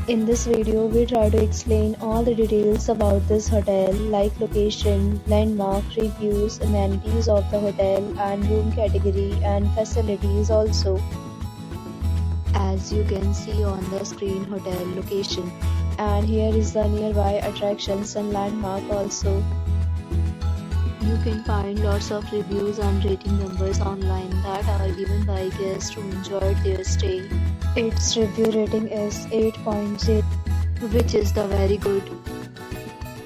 In this video, we try to explain all the details about this hotel like location, landmark, reviews, amenities of the hotel and room category and facilities also. As you can see on the screen, hotel location, and here is the nearby attractions and landmark also. You can find lots of reviews and rating numbers online that are given by guests who enjoyed their stay. Its review rating is 8.0, which is the very good.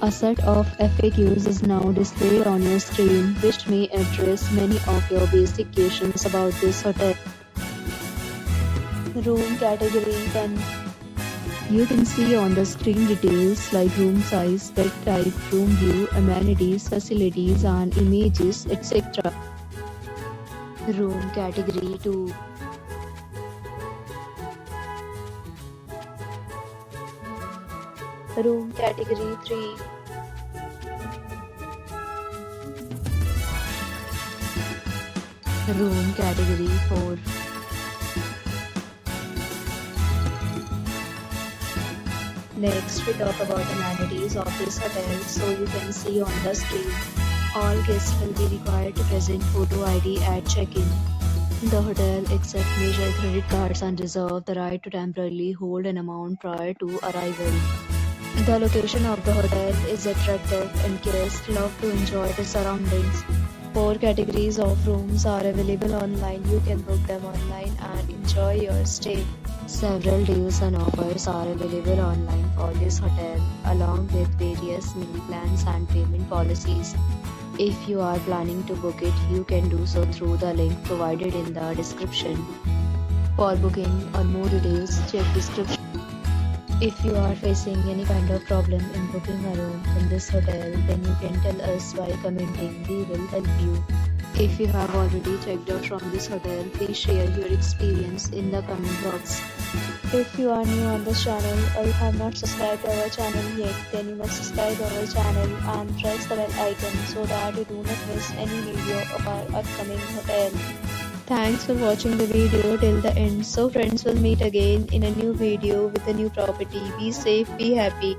A set of FAQs is now displayed on your screen, which may address many of your basic questions about this hotel. Room category 10. You can see on the screen details like room size, bed type, room view, amenities, facilities and images, etc. Room category 2. Room category 3. Room category 4. Next, we talk about amenities of this hotel. So you can see on the screen, all guests will be required to present photo ID at check-in. The hotel accepts major credit cards and reserves the right to temporarily hold an amount prior to arrival. The location of the hotel is attractive and guests love to enjoy the surroundings. 4 categories of rooms are available online. You can book them online and enjoy your stay. Several deals and offers are available online for this hotel, along with various meal plans and payment policies. If you are planning to book it, you can do so through the link provided in the description. For booking or more details, check description. If you are facing any kind of problem in booking a room in this hotel, then you can tell us by commenting. We will help you. If you have already checked out from this hotel, please share your experience in the comment box. If you are new on this channel or you have not subscribed to our channel yet, then you must subscribe to our channel and press the bell icon so that you do not miss any video of our upcoming hotel. Thanks for watching the video till the end. So friends, will meet again in a new video with a new property. Be safe, be happy.